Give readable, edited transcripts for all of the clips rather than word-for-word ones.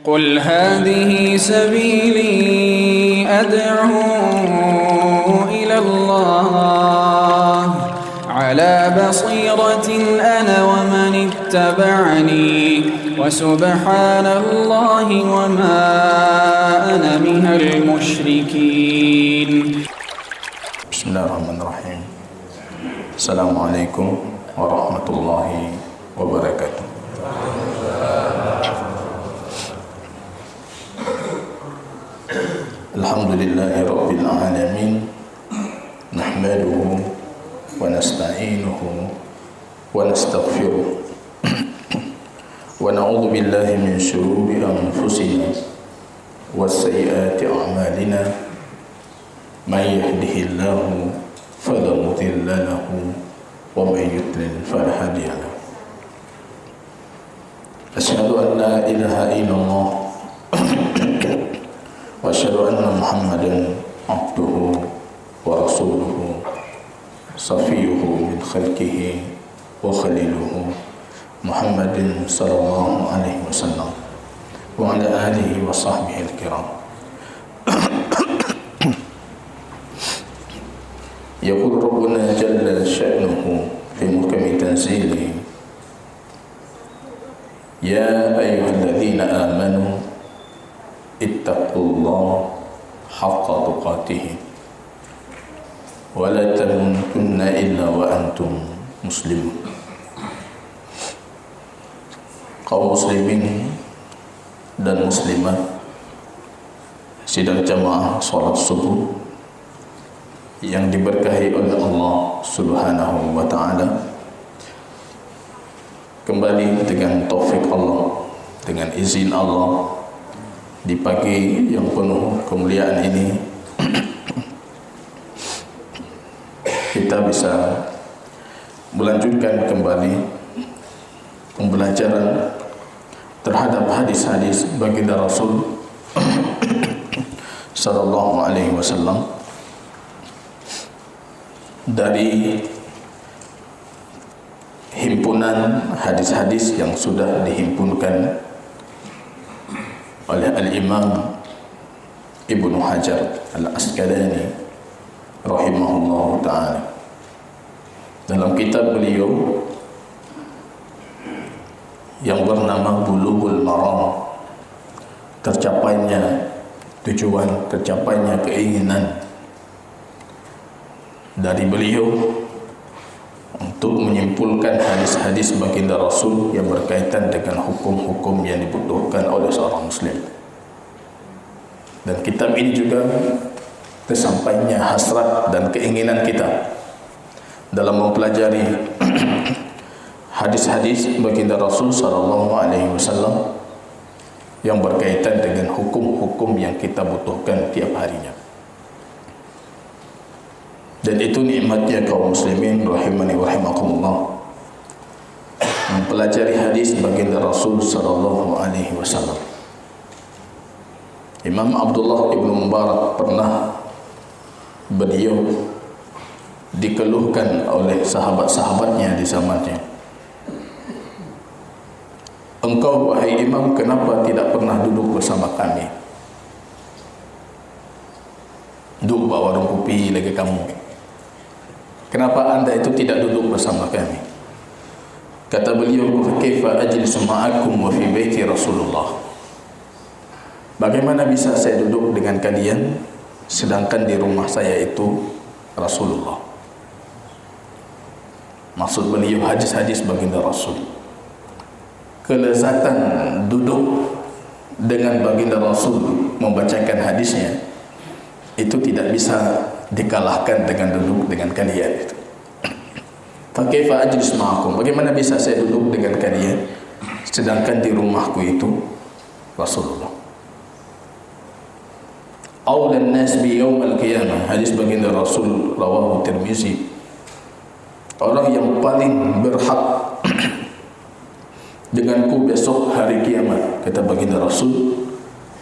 قل هذه سبيلي أدعو إلى الله على بصيرة أنا ومن اتبعني وسبحان الله وما أنا من المشركين. بسم الله الرحمن الرحيم. السلام عليكم ورحمة الله وبركاته. الحمد لله رب العالمين، نحمده ونستعينه ونستغفره ونعوذ بالله من شرور أنفسنا وسيئات أعمالنا، من يهده الله فلا مضل له ومن يضلل فلا هادي له. أشهد أن لا إله إلا الله وأشهد أن محمدا عبده ورسوله صفيه من خلقه وخليله محمد صلى الله عليه وسلم وعلى آله وصحبه الكرام. يقول ربنا جل شأنه في محكم تنزيله: يا أيها الذين آمنوا اتقوا الله حق تقاته ولا تموتن إلا وأنتم مسلمون. Kaum muslimin dan muslimat sidang jamaah salat subuh yang diberkahi oleh Allah Subhanahu wa taala, kembali dengan taufik Allah, dengan izin Allah, di pagi yang penuh kemuliaan ini kita bisa melanjutkan kembali pembelajaran terhadap hadis-hadis baginda Rasul sallallahu alaihi wasallam dari himpunan hadis-hadis yang sudah dihimpunkan oleh Al-Imam Ibnu Hajar Al-Asqalani rahimahullah ta'ala. Dalam kitab beliau yang bernama Bulughul Maram, tercapainya tujuan, tercapainya keinginan dari beliau untuk menyimpulkan hadis-hadis baginda Rasul yang berkaitan dengan hukum-hukum yang dibutuhkan oleh seorang muslim. Dan kitab ini juga tersampainya hasrat dan keinginan kita dalam mempelajari hadis-hadis baginda Rasul sallallahu alaihi wasallam yang berkaitan dengan hukum-hukum yang kita butuhkan tiap harinya. Dan itu nikmatnya kaum muslimin rahimani wa rahimakumullah, mempelajari hadis baginda Rasul sallallahu alaihi wasallam. Imam Abdullah Ibnu Mubarak pernah beliau dikeluhkan oleh sahabat-sahabatnya di zamannya, "Engkau wahai imam, kenapa tidak pernah duduk bersama kami? Duduk bawa warung kopi lagi kamu. Kenapa anda itu tidak duduk bersama kami?" Kata beliau, "Kaifa ajlisu ma'akum wa fi baiti Rasulullah?" Bagaimana bisa saya duduk dengan kalian sedangkan di rumah saya itu Rasulullah? Maksud beliau hadis-hadis baginda Rasul. Kelezatan duduk dengan baginda Rasul membacakan hadisnya itu tidak bisa dikalahkan dengan duduk dengan kalian itu. Fakaifa ajlis ma'akum, bagaimana bisa saya duduk dengan kalian sedangkan di rumahku itu Rasulullah. Aulan nas bi yaumil qiyamah, hadis baginda Rasul rawahu Tirmizi. Orang yang paling berhak denganku besok hari kiamat, kata baginda Rasul,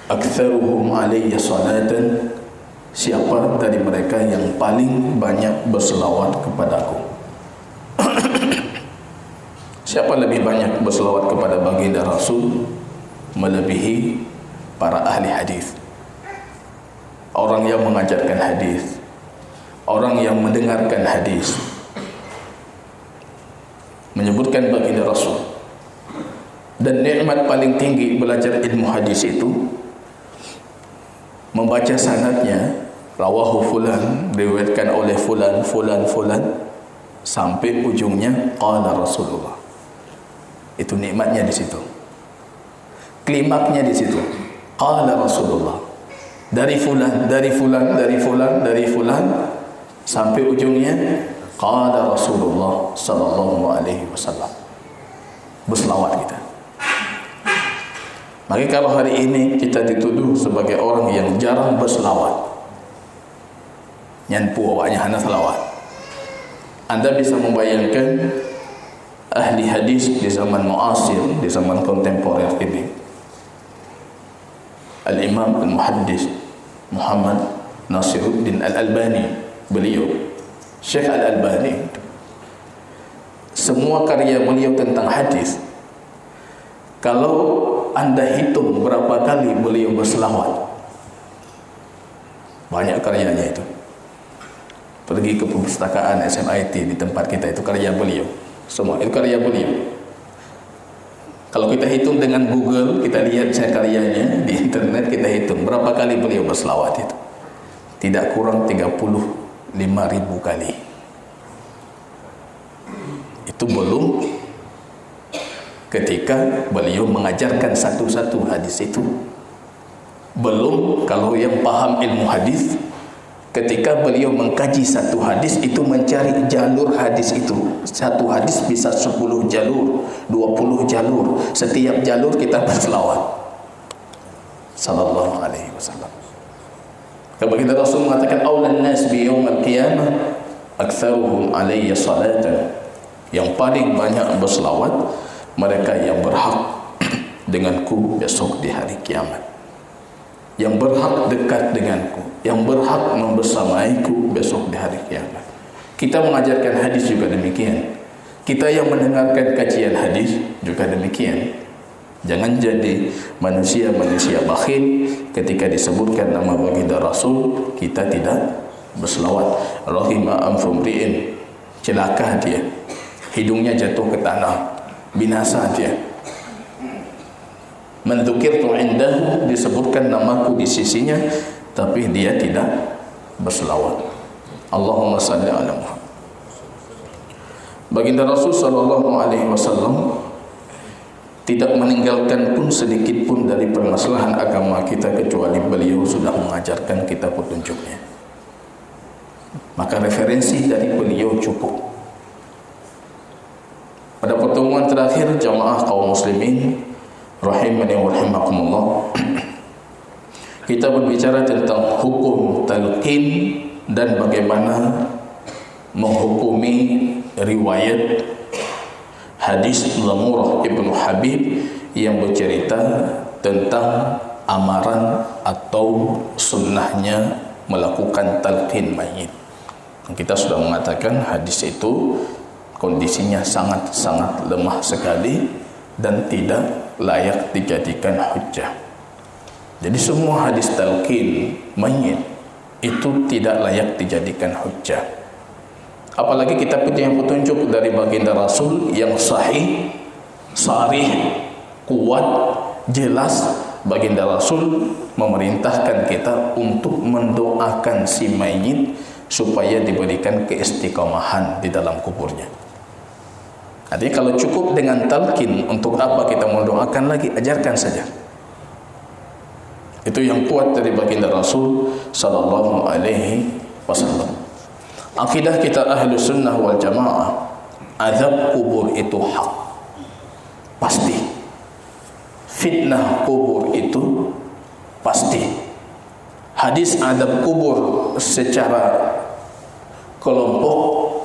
aktsaruhum alayya salatan, siapa dari mereka yang paling banyak berselawat kepadaku. Siapa lebih banyak berselawat kepada baginda Rasul melebihi para ahli hadis, orang yang mengajarkan hadis, orang yang mendengarkan hadis, menyebutkan baginda Rasul. Dan nikmat paling tinggi belajar ilmu hadis itu membaca sanadnya, rawahu fulan, diriwayatkan oleh fulan, sampai ujungnya qala Rasulullah. Itu nikmatnya di situ. Klimaknya di situ. Qala Rasulullah. Dari fulan sampai ujungnya qala Rasulullah sallallahu alaihi wasallam. Berselawat kita. Maka kalau hari ini kita dituduh sebagai orang yang jarang berselawat, nyanpu awaknya hana selawat, anda bisa membayangkan ahli hadis di zaman muasir, di zaman kontemporer ini. Al-Imam Al-Muhaddis Muhammad Nasiruddin Al-Albani, beliau Syekh Al-Albani, semua karya beliau tentang hadis, kalau anda hitung berapa kali beliau berselawat, banyak karyanya itu. Pergi ke perpustakaan SMIT di tempat kita, itu karya beliau. Semua itu karya beliau. Kalau kita hitung dengan Google, kita lihat saya karyanya di internet, kita hitung berapa kali beliau berselawat itu. Tidak kurang 35.000 kali. Itu belum ketika beliau mengajarkan satu-satu hadis itu. Belum kalau yang paham ilmu hadis, ketika beliau mengkaji satu hadis itu, mencari jalur hadis itu. Satu hadis bisa 10 jalur, 20 jalur. Setiap jalur kita berselawat sallallahu alaihi wasallam. Baginda Rasul mengatakan aulan nas bi yaumil qiyamah aktsaruhum alayya salatan. Yang paling banyak berselawat mereka yang berhak denganku besok di hari kiamat, yang berhak dekat denganku, yang berhak membersamaiku besok di hari kiamat. Kita mengajarkan hadis juga demikian. Kita yang mendengarkan kajian hadis juga demikian. Jangan jadi manusia-manusia bakhil ketika disebutkan nama baginda Rasul kita tidak berselawat. Rahima amfumriin, celaka dia, hidungnya jatuh ke tanah, binasa dia. Mendukirtu indahu, disebutkan namaku di sisinya, tapi dia tidak berselawat. Allahumma salli ala Muhammad. Baginda Rasul sallallahu alaihi wasallam tidak meninggalkan pun sedikit pun dari permasalahan agama kita, kecuali beliau sudah mengajarkan kita petunjuknya. Maka referensi dari beliau cukup. Pada pertemuan terakhir jamaah kaum muslimin rahimani wa rahimakumullah, kita berbicara tentang hukum talqin dan bagaimana menghukumi riwayat hadis Murrah Ibnu Habib yang bercerita tentang amaran atau sunnahnya melakukan talqin mayit. Kita sudah mengatakan hadis itu kondisinya sangat-sangat lemah sekali dan tidak layak dijadikan hujjah. Jadi semua hadis talqin mayit itu tidak layak dijadikan hujjah. Apalagi kita punya petunjuk dari baginda Rasul yang sahih, sharih, kuat, jelas. Baginda Rasul memerintahkan kita untuk mendoakan si mayit supaya diberikan keistiqomahan di dalam kuburnya. Artinya kalau cukup dengan talqin, untuk apa kita mendoakan lagi? Ajarkan saja. Itu yang kuat dari baginda Rasul sallallahu alaihi wasallam. Akidah kita ahlu sunnah wal jamaah, azab kubur itu hak, pasti. Fitnah kubur itu pasti. Hadis adab kubur secara kelompok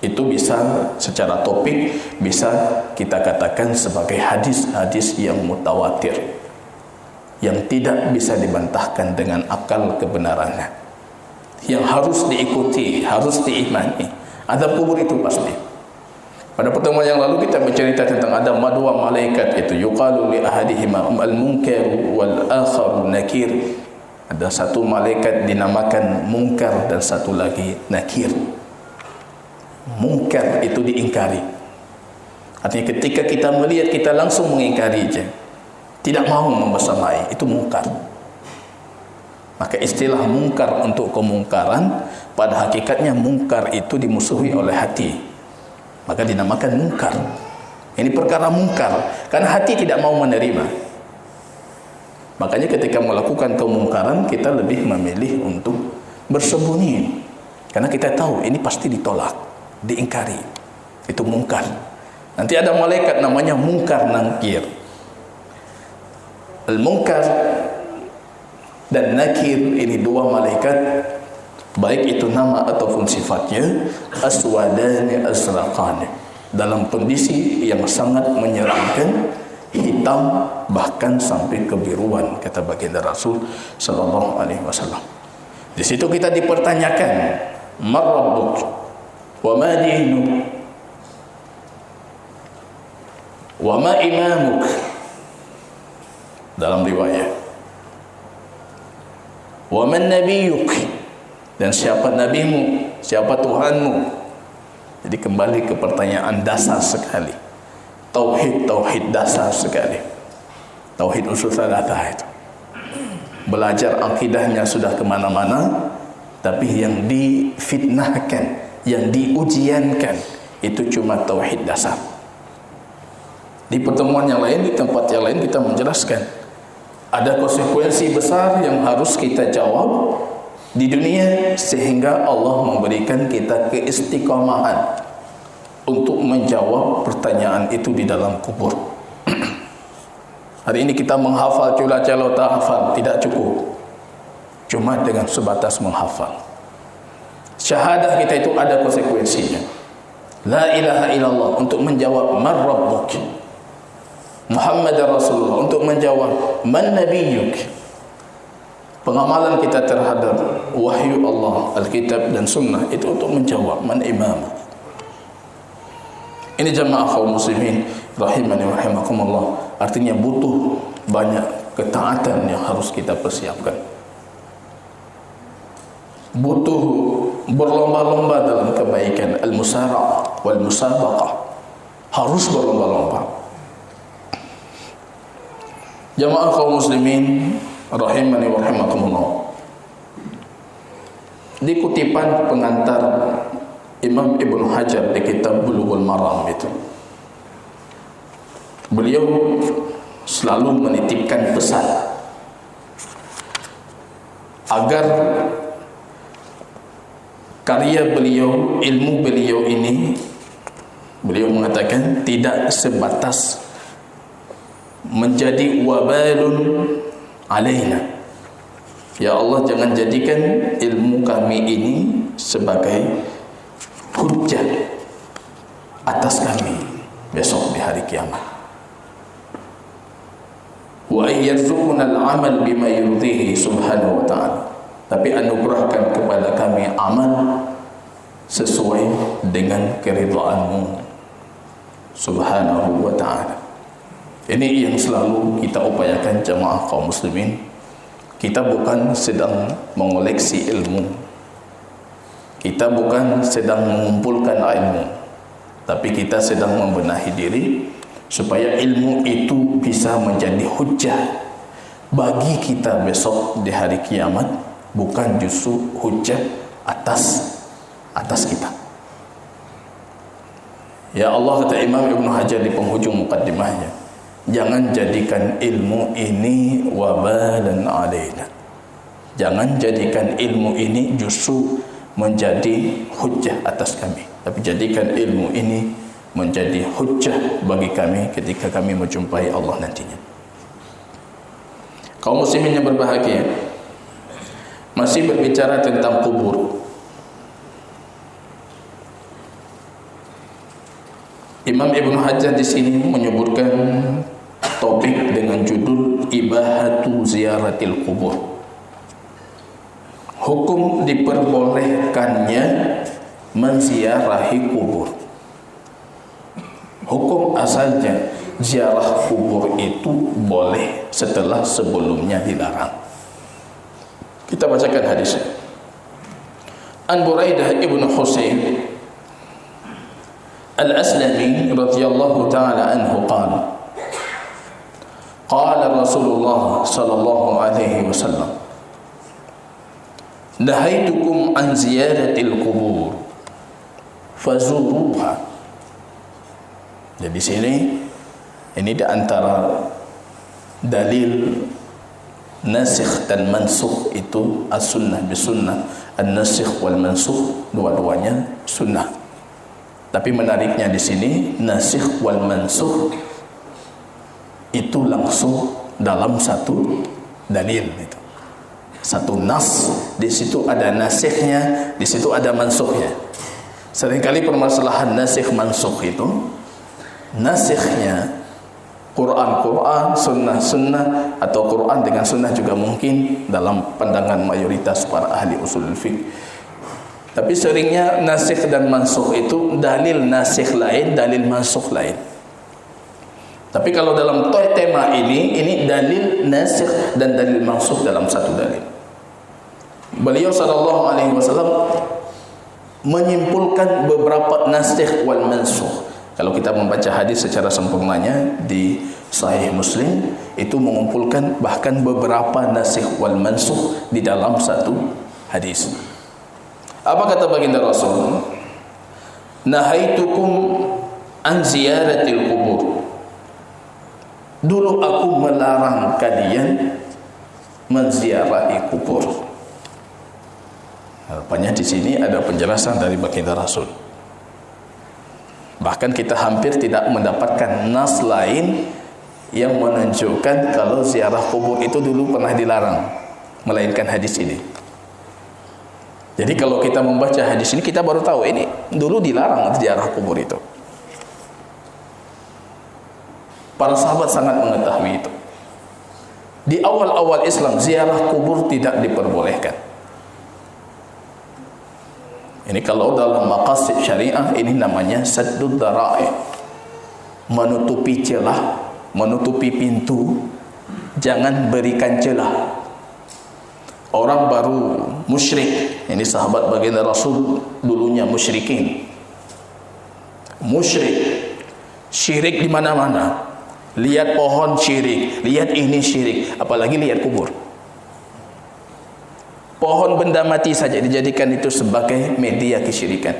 itu bisa secara topik bisa kita katakan sebagai hadis-hadis yang mutawatir, yang tidak bisa dibantahkan dengan akal kebenarannya, yang harus diikuti, harus diimani. Azab kubur itu pasti. Pada pertemuan yang lalu kita bercerita tentang ada dua malaikat itu, yuqalu li ahadihima al-munkar wal akhar Nakir. Ada satu malaikat dinamakan Munkar dan satu lagi Nakir. Munkar itu diingkari. Artinya ketika kita melihat, kita langsung mengingkari je, tidak mau membersamai, itu mungkar. Maka istilah mungkar untuk kemungkaran, pada hakikatnya mungkar itu dimusuhi oleh hati, maka dinamakan mungkar. Ini perkara mungkar karena hati tidak mau menerima. Makanya ketika melakukan kemungkaran, kita lebih memilih untuk bersembunyi, karena kita tahu ini pasti ditolak, diingkari. Itu mungkar. Nanti ada malaikat namanya Munkar Nakir. Al-Munkar dan Nakir ini dua malaikat, baik itu nama ataupun sifatnya, aswadani azraqani, dalam kondisi yang sangat menyeramkan, hitam bahkan sampai kebiruan, kata baginda Rasul sallallahu alaihi wasallam. Di situ kita dipertanyakan, "Man rabbuk wa ma dinuk wa ma imamuk?" Dalam riwayat, "Wa man nabiyyuk?" dan siapa nabimu, siapa Tuhanmu. Jadi kembali ke pertanyaan dasar sekali. Tauhid dasar sekali. Tauhid usul salatah itu. Belajar akidahnya sudah kemana-mana, tapi yang difitnahkan, yang diujiankan, itu cuma tauhid dasar. Di pertemuan yang lain, di tempat yang lain kita menjelaskan, ada konsekuensi besar yang harus kita jawab di dunia, sehingga Allah memberikan kita keistiqomahan untuk menjawab pertanyaan itu di dalam kubur. Hari ini kita menghafal cula-cala tahafal tidak cukup, cuma dengan sebatas menghafal. Syahadah kita itu ada konsekuensinya. La ilaha illallah untuk menjawab man rabbuk, Muhammad Rasulullah untuk menjawab man nabiyyuk. Pengamalan kita terhadap wahyu Allah, Alkitab dan Sunnah itu untuk menjawab man imam. Ini jamaah kaum muslimin rahimani wa rahimakumullah. Artinya butuh banyak ketaatan yang harus kita persiapkan. Butuh berlomba-lomba dalam kebaikan, al-musara'ah wal musabaqah. Harus berlomba-lomba. Jamaah kaum muslimin rahimani wa rahimakumullah. Di kutipan pengantar Imam Ibnu Hajar di kitab Bulughul Maram itu, beliau selalu menitipkan pesan agar karya beliau, ilmu beliau ini, beliau mengatakan tidak sebatas menjadi wabalun alaina. Ya Allah, jangan jadikan ilmu kami ini sebagai hujjah atas kami besok di hari kiamat. Wa ayyarzuquna al-amal bima yurdihi subhanahu wa ta'ala. Tapi anugerahkan kepada kami amal sesuai dengan keridhaan-Mu subhanahu wa ta'ala. Ini yang selalu kita upayakan jamaah kaum muslimin. Kita bukan sedang mengoleksi ilmu, kita bukan sedang mengumpulkan ilmu, tapi kita sedang membenahi diri supaya ilmu itu bisa menjadi hujjah bagi kita besok di hari kiamat, bukan justru hujjah atas kita. Ya Allah, kata Imam Ibnu Hajar di penghujung mukaddimahnya, jangan jadikan ilmu ini wabalan alaina. Jangan jadikan ilmu ini justru menjadi hujjah atas kami, tapi jadikan ilmu ini menjadi hujjah bagi kami ketika kami menjumpai Allah nantinya. Kaum muslimin yang berbahagia, masih berbicara tentang kubur. Imam Ibnu Hajar di sini menyebutkan topik dengan judul ibahatu ziyaratil kubur. Hukum diperbolehkannya menziarahi kubur. Hukum asalnya ziarah kubur itu boleh setelah sebelumnya dilarang. Kita bacakan hadisnya. An Buraidah ibn Husayn Al-Aslami radhiyallahu ta'ala anhu qala qala Rasulullah sallallahu alaihi wasallam nahaitukum an ziyaratil qubur fazuruha. Jadi sini ini di antara dalil nasikh dan mansukh itu as-sunnah bis-sunnah, an-nasikh wal mansukh dua-duanya sunnah. Tapi menariknya di sini nasikh wal mansukh itu langsung dalam satu dalil itu. Satu nas, di situ ada nasikhnya, di situ ada mansukhnya. Seringkali permasalahan nasikh mansukh itu, nasikhnya Quran, sunnah, atau Quran dengan sunnah juga mungkin dalam pandangan mayoritas para ahli usul fiqh. Tapi seringnya nasikh dan mansukh itu dalil nasikh lain, dalil mansukh lain. Tapi kalau dalam tema ini dalil nasikh dan dalil mansukh dalam satu dalil. Beliau sallallahu alaihi wasallam menyimpulkan beberapa nasikh wal mansukh. Kalau kita membaca hadis secara sempurnanya di Sahih Muslim, itu mengumpulkan bahkan beberapa nasikh wal mansukh di dalam satu hadis. Apa kata baginda Rasul? Nahaitukum an ziyaratil qubur. Dulu aku melarang kalian menziarahi kubur. Rupanya di sini ada penjelasan dari baginda Rasul. Bahkan kita hampir tidak mendapatkan nas lain yang menunjukkan kalau ziarah kubur itu dulu pernah dilarang, melainkan hadis ini. Jadi kalau kita membaca hadis ini, kita baru tahu ini dulu dilarang ziarah kubur itu. Para sahabat sangat mengetahui itu. Di awal-awal Islam, ziarah kubur tidak diperbolehkan. Ini kalau dalam maqasid syariah, ini namanya saddud dhara'i, menutupi celah, menutupi pintu, jangan berikan celah. Orang baru musyrik, ini sahabat baginda Rasul dulunya musyrikin, musyrik, syirik di mana-mana. Lihat pohon syirik, lihat ini syirik, apalagi lihat kubur. Pohon benda mati saja dijadikan itu sebagai media kesyirikan.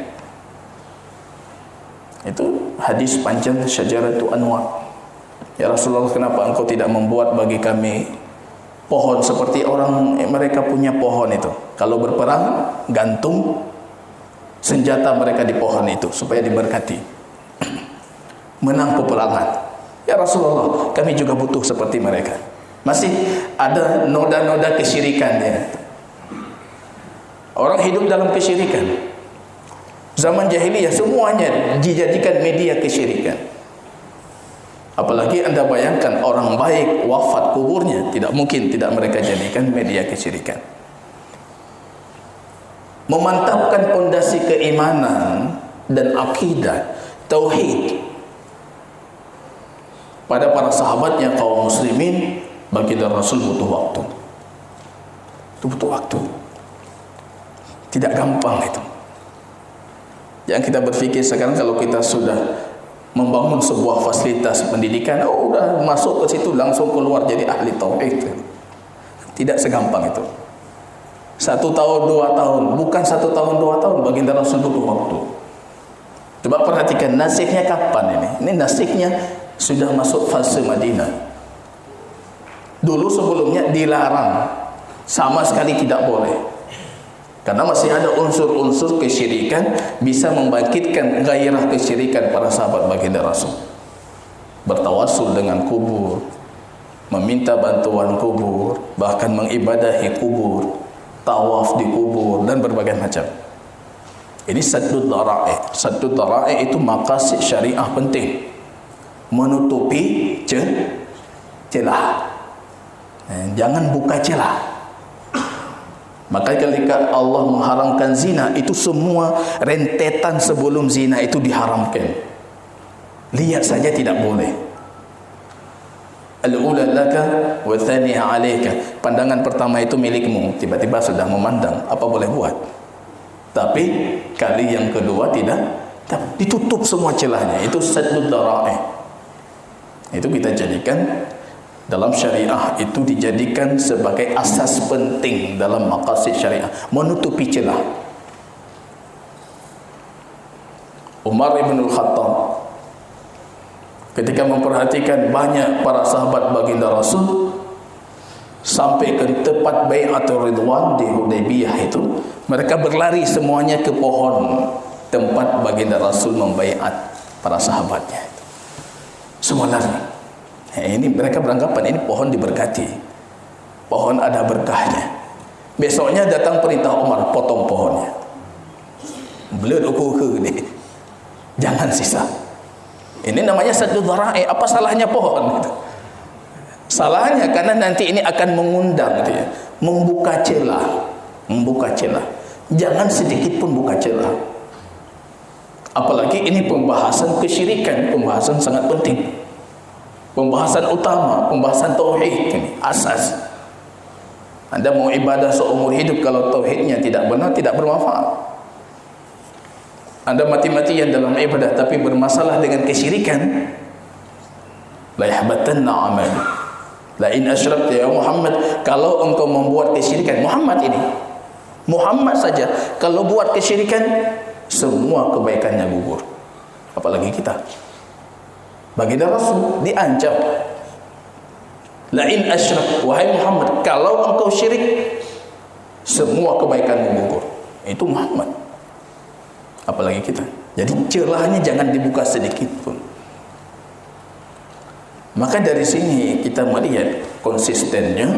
Itu hadis panjang Syajaratu Anwar. Ya Rasulullah, kenapa engkau tidak membuat bagi kami pohon seperti orang mereka punya pohon itu? Kalau berperang, gantung senjata mereka di pohon itu supaya diberkati, menang peperangan. Ya Rasulullah, kami juga butuh seperti mereka. Masih ada noda-noda kesyirikannya. Orang hidup dalam kesyirikan. Zaman jahiliyah semuanya dijadikan media kesyirikan. Apalagi anda bayangkan orang baik wafat, kuburnya tidak mungkin tidak mereka jadikan media kesyirikan. Memantapkan pondasi keimanan dan akidah tauhid pada para sahabatnya kaum muslimin, baginda Rasul butuh waktu. Itu butuh waktu. Tidak gampang itu. Yang kita berpikir sekarang kalau kita sudah membangun sebuah fasilitas pendidikan, oh udah masuk ke situ langsung keluar jadi ahli tauhid. Tidak segampang itu. 1 tahun 2 tahun, bukan 1 tahun 2 tahun, baginda Rasul butuh waktu. Coba perhatikan nasikhnya kapan ini? Ini nasikhnya sudah masuk fase Madinah. Dulu sebelumnya dilarang, sama sekali tidak boleh. Karena masih ada unsur-unsur kesyirikan, bisa membangkitkan gairah kesyirikan para sahabat baginda Rasul. Bertawassul dengan kubur, meminta bantuan kubur, bahkan mengibadahi kubur, tawaf di kubur, dan berbagai macam. Ini saddud dhara'i. Saddud dhara'i itu maqasid syariah penting. Menutupi celah. Jangan buka celah. Maka ketika Allah mengharamkan zina, itu semua rentetan sebelum zina itu diharamkan. Lihat saja tidak boleh. Al-ula laka wa thaniya alayka. Pandangan pertama itu milikmu, tiba-tiba sudah memandang, apa boleh buat? Tapi kali yang kedua tidak, ditutup semua celahnya. Itu saddud dhara'i. Itu kita jadikan dalam syariah, itu dijadikan sebagai asas penting dalam maqasid syariah, menutupi celah. Umar ibn al-Khattab ketika memperhatikan banyak para sahabat baginda Rasul sampai ke tepat Bai'atul Ridwan di Hudaybiyah itu, mereka berlari semuanya ke pohon tempat baginda Rasul membaiat para sahabatnya. Semua lari. Ini mereka beranggapan ini pohon diberkati, pohon ada berkahnya. Besoknya datang perintah Umar, potong pohonnya. Belut ukur ni, jangan sisa. Ini namanya saddud dhara'i. Apa salahnya pohon? Salahnya karena nanti ini akan mengundang dia, membuka celah, membuka celah. Jangan sedikit pun buka celah. Apalagi ini pembahasan kesyirikan, pembahasan sangat penting, pembahasan utama, pembahasan tauhid ini asas. Anda mau ibadah seumur hidup, kalau tauhidnya tidak benar, tidak bermanfaat. Anda mati-matian dalam ibadah tapi bermasalah dengan kesyirikan, la yahbatanna amal. La in asyrakta ya Muhammad, kalau engkau membuat kesyirikan, Muhammad saja kalau buat kesyirikan, semua kebaikannya gugur. Apalagi kita. Baginda Rasul diancam, la in asyrak, wahai Muhammad, kalau engkau syirik, semua kebaikanmu gugur. Itu Muhammad. Apalagi kita. Jadi celahnya jangan dibuka sedikit pun. Maka dari sini kita melihat konsistennya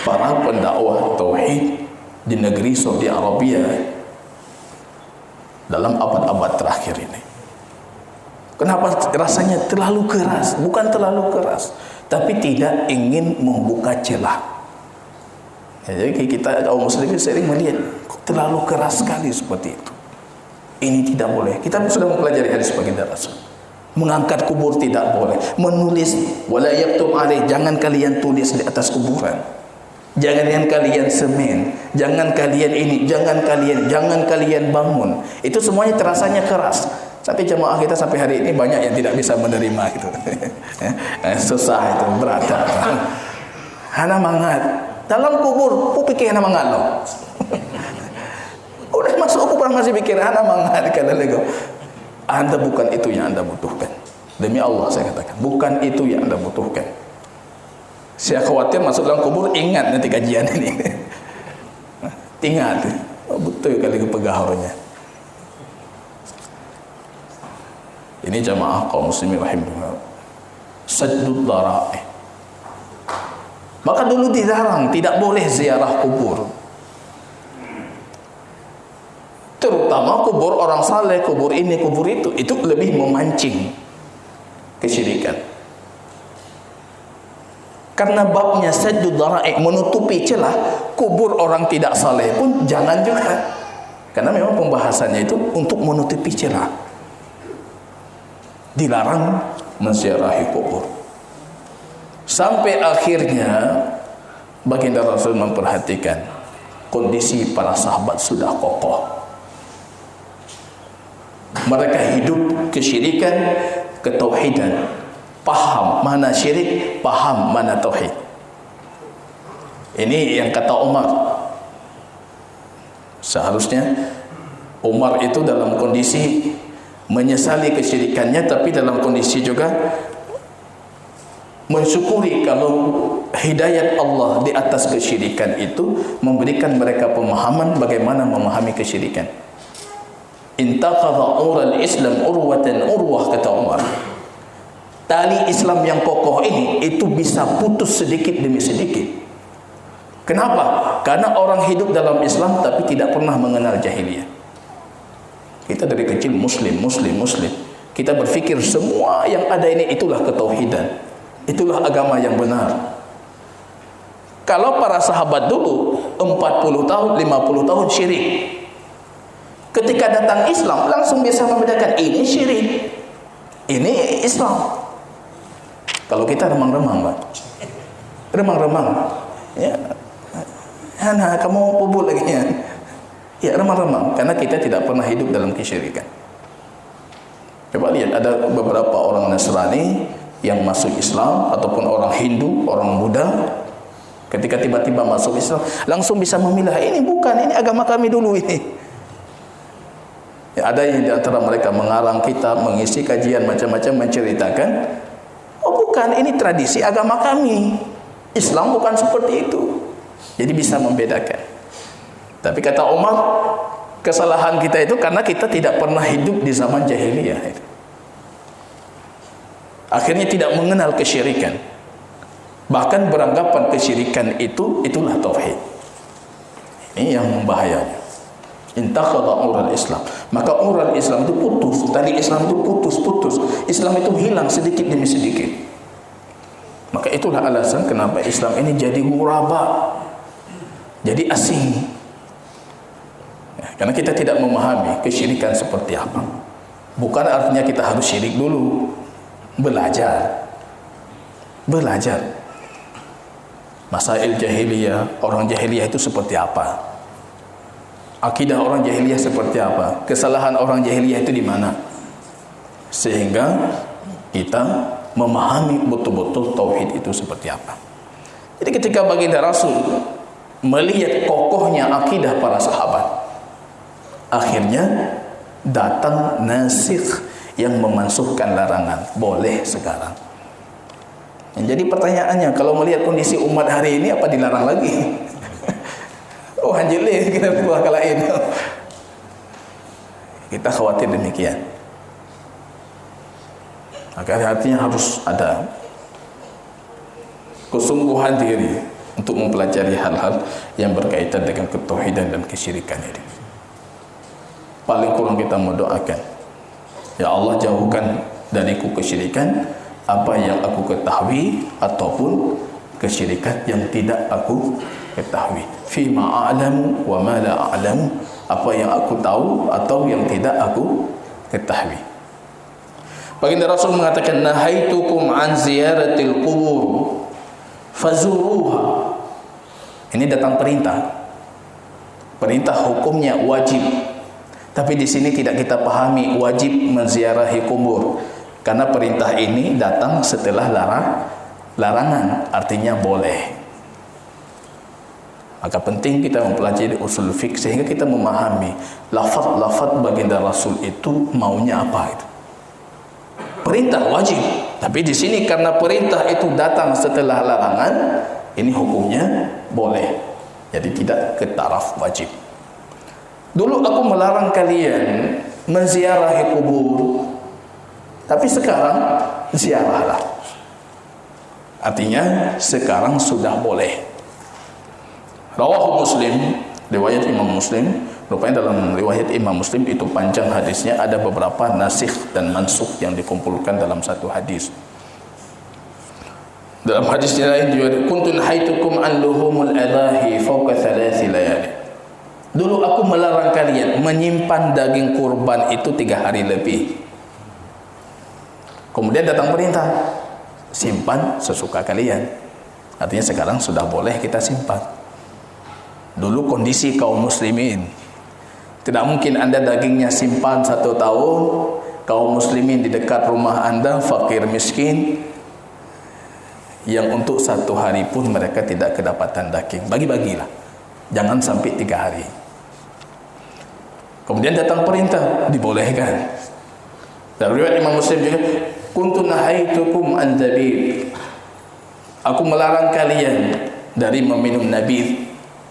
para pendakwah tauhid di negeri Saudi Arabia dalam abad-abad terakhir ini. Kenapa rasanya terlalu keras? Bukan terlalu keras, tapi tidak ingin membuka celah. Jadi kita kaum muslimin sering melihat terlalu keras sekali seperti itu. Ini tidak boleh. Kita sudah mempelajari hadis baginda Rasul. Mengangkat kubur tidak boleh. Menulis wala yaktub alaih, jangan kalian tulis di atas kuburan. Jangan kalian semen, jangan kalian ini, jangan kalian bangun. Itu semuanya terasanya keras. Sampai jemaah kita sampai hari ini banyak yang tidak bisa menerima itu. Susah itu, berat. Hana mangat dalam kubur, ku pikir hana mangat loh. Udah masuk kubur masih pikir hana mangat kala lego. Anda bukan itu yang Anda butuhkan. Demi Allah saya katakan, bukan itu yang Anda butuhkan. Saya khawatir masuk dalam kubur ingat nanti kajian ini. Ingat, oh, betul kali kepegahornya. Ini jamaah kaum muslimin rahimahullah. Saddud dhara'i. Maka dulu dilarang, tidak boleh ziarah kubur. Terutama kubur orang saleh, kubur ini, kubur itu lebih memancing kesyirikan. Karena babnya saddud dhara'i, menutupi celah, kubur orang tidak saleh pun jangan juga. Karena memang pembahasannya itu untuk menutupi celah. Dilarang menziarahi kubur. Sampai akhirnya baginda Rasul memperhatikan kondisi para sahabat sudah kokoh. Mereka hidup kesyirikan, ketauhidan, paham mana syirik, paham mana tauhid. Ini yang kata Umar. Seharusnya Umar itu dalam kondisi menyesali kesyirikannya, tapi dalam kondisi juga mensyukuri kalau hidayat Allah di atas kesyirikan itu memberikan mereka pemahaman bagaimana memahami kesyirikan. Intaqadha ural Islam urwatan urwah, kata Umar. Tali Islam yang kokoh ini itu bisa putus sedikit demi sedikit. Kenapa? Karena orang hidup dalam Islam tapi tidak pernah mengenal jahiliyah. Kita dari kecil muslim. Kita berfikir semua yang ada ini itulah ketauhidan, itulah agama yang benar. Kalau para sahabat dulu 40 tahun, 50 tahun syirik. Ketika datang Islam langsung bisa membedakan ini syirik, ini Islam. Kalau kita remang-remang, Pak. Remang-remang. Ya. Hana, kamu pupuk lagi ya. Ya, remang-remang. Karena kita tidak pernah hidup dalam kesyirikan. Coba lihat, ada beberapa orang Nasrani yang masuk Islam, ataupun orang Hindu, orang Buddha, ketika tiba-tiba masuk Islam, langsung bisa memilah, ini bukan, ini agama kami dulu ini. Ya, ada yang di antara mereka mengarang kitab, mengisi kajian macam-macam, menceritakan, oh bukan, ini tradisi agama kami. Islam bukan seperti itu. Jadi bisa membedakan. Tapi kata Umar, kesalahan kita itu karena kita tidak pernah hidup di zaman jahiliyah itu. Akhirnya tidak mengenal kesyirikan. Bahkan beranggapan kesyirikan itulah tauhid. Ini yang membahayakan. Intakhadha ural Islam, maka ural Islam itu putus, tali Islam itu putus, Islam itu hilang sedikit demi sedikit. Maka itulah alasan kenapa Islam ini jadi ghuraba, jadi asing. Ya, karena kita tidak memahami kesyirikan seperti apa. Bukan artinya kita harus syirik dulu, belajar. Masail jahiliyah, orang jahiliyah itu seperti apa? Akidah orang jahiliyah seperti apa? Kesalahan orang jahiliyah itu di mana? Sehingga kita memahami betul-betul tauhid itu seperti apa. Jadi ketika baginda Rasul melihat kokohnya akidah para sahabat, akhirnya datang nasikh yang memansuhkan larangan, boleh sekarang. Jadi pertanyaannya, kalau melihat kondisi umat hari ini, apa dilarang lagi? Oh, anjir, kita buah kalain. Kita khawatir demikian. Maka artinya harus ada kesungguhan diri untuk mempelajari hal-hal yang berkaitan dengan ketauhidan dan kesyirikan ini. Paling kurang kita mendoakan, ya Allah, jauhkan dariku kesyirikan apa yang aku ketahui ataupun kesyirikan yang tidak aku ketahui. Fima a'lamu wa ma la a'lamu, apa yang aku tahu atau yang tidak aku ketahui. Baginda Rasul mengatakan, nahaitukum an ziyaratil qubur fazuruha. Ini datang perintah. Perintah hukumnya wajib. Tapi di sini tidak kita pahami wajib menziarahi kubur. Karena perintah ini datang setelah larangan, artinya boleh. Maka penting kita mempelajari usul fiqh sehingga kita memahami lafaz-lafaz baginda Rasul itu maunya apa itu. Perintah wajib, tapi di sini karena perintah itu datang setelah larangan, ini hukumnya boleh. Jadi tidak ke taraf wajib. Dulu aku melarang kalian menziarahi kubur, tapi sekarang ziarahlah. Artinya sekarang sudah boleh. Rawahu Muslim, riwayat Imam Muslim. Rupanya dalam riwayat Imam Muslim itu panjang hadisnya, ada beberapa nasikh dan mansukh yang dikumpulkan dalam satu hadis. Dalam hadis lain juga, kuntun haitukum an luhumul adahi fawqa 3 layali. Dulu aku melarang kalian menyimpan daging kurban itu 3 hari lebih. Kemudian datang perintah, simpan sesuka kalian. Artinya sekarang sudah boleh kita simpan. Dulu kondisi kaum muslimin, tidak mungkin anda dagingnya simpan 1 tahun. Kaum muslimin di dekat rumah anda fakir miskin, yang untuk 1 hari pun mereka tidak kedapatan daging. Bagi-bagilah, jangan sampai 3 hari. Kemudian datang perintah, dibolehkan. Dan riwayat Imam Muslim juga, kuntu nahaitukum an zabib. Aku melarang kalian dari meminum nabid.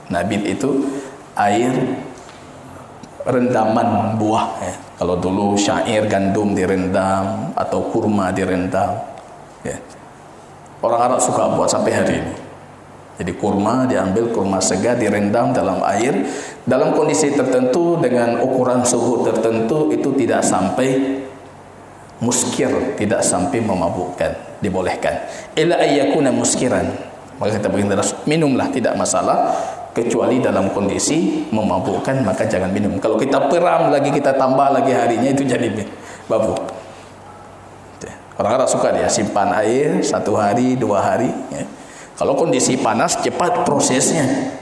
Nabid itu air rendaman buah ya. Kalau dulu syair gandum direndam atau kurma direndam ya. Orang Arab suka buat sampai hari ini. Jadi kurma diambil, kurma segar direndam dalam air dalam kondisi tertentu dengan ukuran suhu tertentu, itu tidak sampai muskir, tidak sampai memabukkan, dibolehkan. Illa ayyakuna muskiran. Maka kita baginda Rasul, minumlah tidak masalah, kecuali dalam kondisi memabukkan, maka jangan minum. Kalau kita peram lagi, kita tambah lagi harinya, itu jadi mabuk. Orang-orang suka dia simpan air 1 hari, 2 hari. Ya. Kalau kondisi panas cepat prosesnya,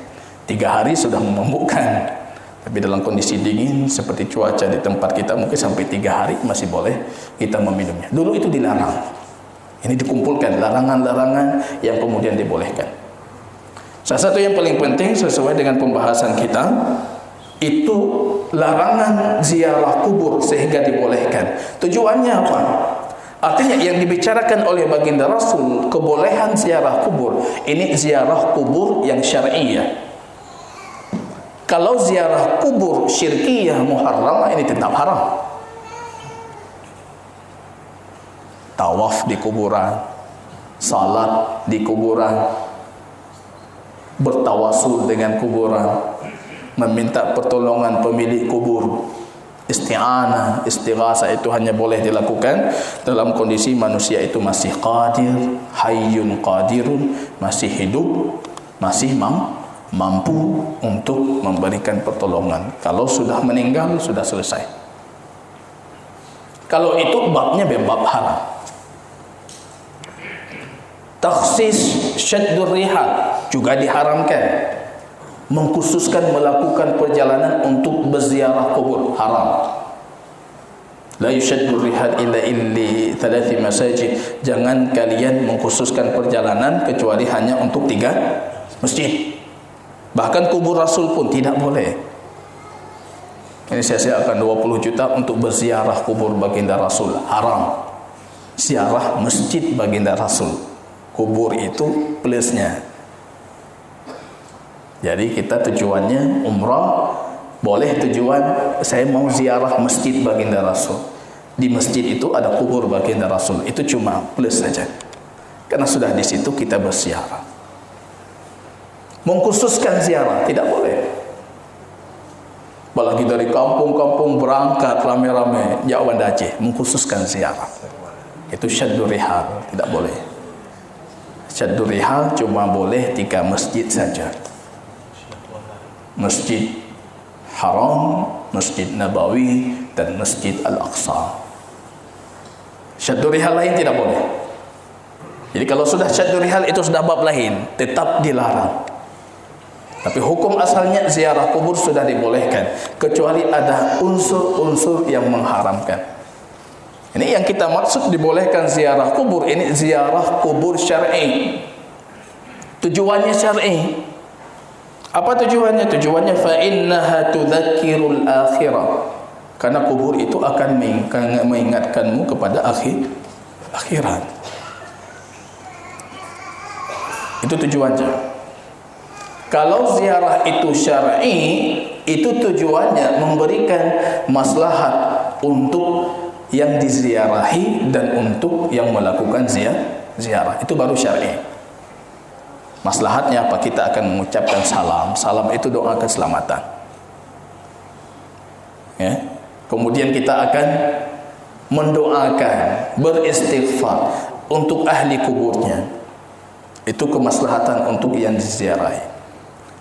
3 hari sudah memabukkan. Tapi dalam kondisi dingin seperti cuaca di tempat kita mungkin sampai 3 hari masih boleh kita meminumnya. Dulu itu dilarang. Ini dikumpulkan larangan-larangan yang kemudian dibolehkan. Salah satu yang paling penting sesuai dengan pembahasan kita itu larangan ziarah kubur sehingga dibolehkan. Tujuannya apa? Artinya yang dibicarakan oleh baginda Rasul kebolehan ziarah kubur, ini ziarah kubur yang syar'iyah. Kalau ziarah kubur syirkiyah muharramah ini tetap haram. Tawaf di kuburan, salat di kuburan, bertawasul dengan kuburan, meminta pertolongan pemilik kubur, isti'anah, istighasah itu hanya boleh dilakukan dalam kondisi manusia itu masih qadir, hayyun qadirun, masih hidup, masih mampu untuk memberikan pertolongan. Kalau sudah meninggal, sudah selesai. Kalau itu babnya bab haram. Takhsis syaddur rihal juga diharamkan. Mengkhususkan melakukan perjalanan untuk berziarah kubur haram. La yushaddur rihal illa illi 3 masajid. Jangan kalian mengkhususkan perjalanan kecuali hanya untuk 3 masjid. Bahkan kubur Rasul pun tidak boleh. Ini saya akan 20 juta untuk berziarah kubur baginda Rasul, haram. Ziarah masjid baginda Rasul, kubur itu plusnya. Jadi kita tujuannya umrah, boleh tujuan saya mau ziarah masjid baginda Rasul. Di masjid itu ada kubur baginda Rasul, itu cuma plus saja. Karena sudah di situ kita berziarah. Mengkhususkan ziarah tidak boleh. Apalagi dari kampung-kampung berangkat rame-rame jauh Banda Aceh, mengkhususkan ziarah. Itu syaddur rihal, tidak boleh. Syaddur rihal cuma boleh 3 masjid saja. Masjid Haram, Masjid Nabawi, dan Masjid Al-Aqsa. Syaddur rihal lain tidak boleh. Jadi kalau sudah syaddur rihal itu sudah bab lain, tetap dilarang. Tapi hukum asalnya ziarah kubur sudah dibolehkan, kecuali ada unsur-unsur yang mengharamkan. Ini yang kita maksud dibolehkan ziarah kubur, ini ziarah kubur syar'i. Tujuannya syar'i. Apa tujuannya? Tujuannya fa innaha tudzakirul akhirah. Karena kubur itu akan mengingatkanmu kepada akhirat. Itu tujuannya. Kalau ziarah itu syar'i, itu tujuannya memberikan maslahat untuk yang diziarahi dan untuk yang melakukan ziarah. Itu baru syar'i. Maslahatnya apa? Kita akan mengucapkan salam. Salam itu doa keselamatan. Ya. Kemudian kita akan mendoakan, beristighfar untuk ahli kuburnya. Itu kemaslahatan untuk yang diziarahi.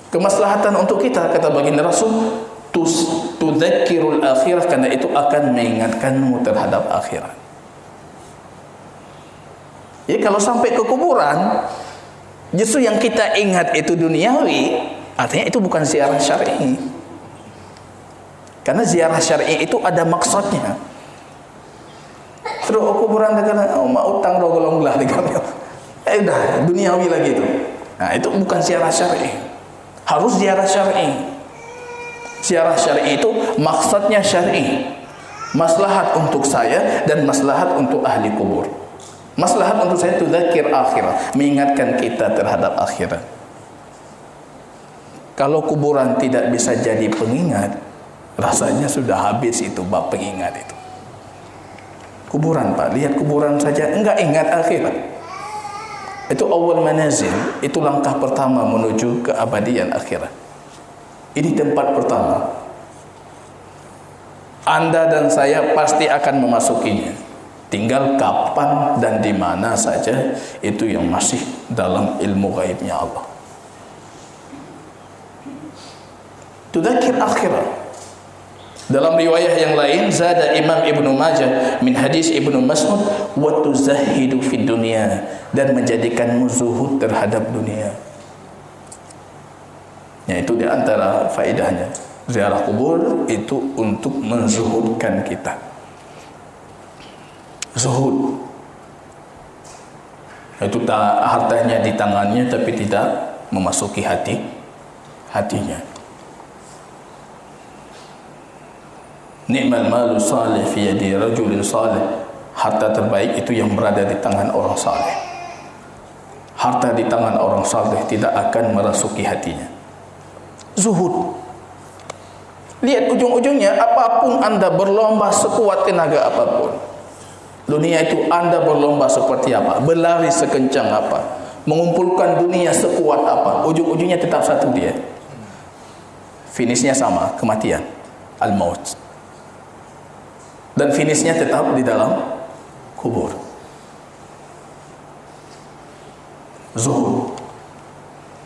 Kemaslahatan untuk kita, kata baginda Rasul, tudzakirul akhirah, karena itu akan mengingatkanmu terhadap akhirat. Jadi kalau sampai ke kuburan, justru yang kita ingat itu duniawi, artinya itu bukan ziarah syar'i. Karena ziarah syar'i itu ada maksudnya. Terus kuburan dengan mau utang rogolong belah di kami. Udah duniawi lagi itu. Nah, itu bukan ziarah syar'i. Harus ziarah syar'i. Ziarah syar'i itu maksudnya syar'i. Maslahat untuk saya dan maslahat untuk ahli kubur. Maslahat untuk saya tudzakir akhirat, mengingatkan kita terhadap akhirat. Kalau kuburan tidak bisa jadi pengingat, rasanya sudah habis itu bab pengingat itu. Kuburan, Pak, lihat kuburan saja enggak ingat akhirat. Itu awal manazil, itu langkah pertama menuju keabadian akhirat. Ini tempat pertama. Anda dan saya pasti akan memasukinya. Tinggal kapan dan di mana saja, itu yang masih dalam ilmu gaibnya Allah. Tudzakir akhirat. Dalam riwayah yang lain, zada Imam Ibnu Majah min hadis Ibnu Mas'ud wa tuzahidu fid dunya, dan menjadikanmu zuhud terhadap dunia. Ya, itu di antara faedahnya. Ziarah kubur itu untuk menzuhudkan kita. Zuhud. Itu hartanya di tangannya tapi tidak memasuki hatinya. Ni'mal malu salih fi yadi rajulin salih. Harta terbaik itu yang berada di tangan orang saleh. Harta di tangan orang saleh tidak akan merasuki hatinya. Zuhud. Lihat ujung-ujungnya, apapun Anda berlomba sekuat tenaga apapun, dunia itu Anda berlomba seperti apa, berlari sekencang apa, mengumpulkan dunia sekuat apa, ujung-ujungnya tetap satu dia. Finishnya sama, kematian, al-maut. Dan finishnya tetap di dalam kubur. Zuhud.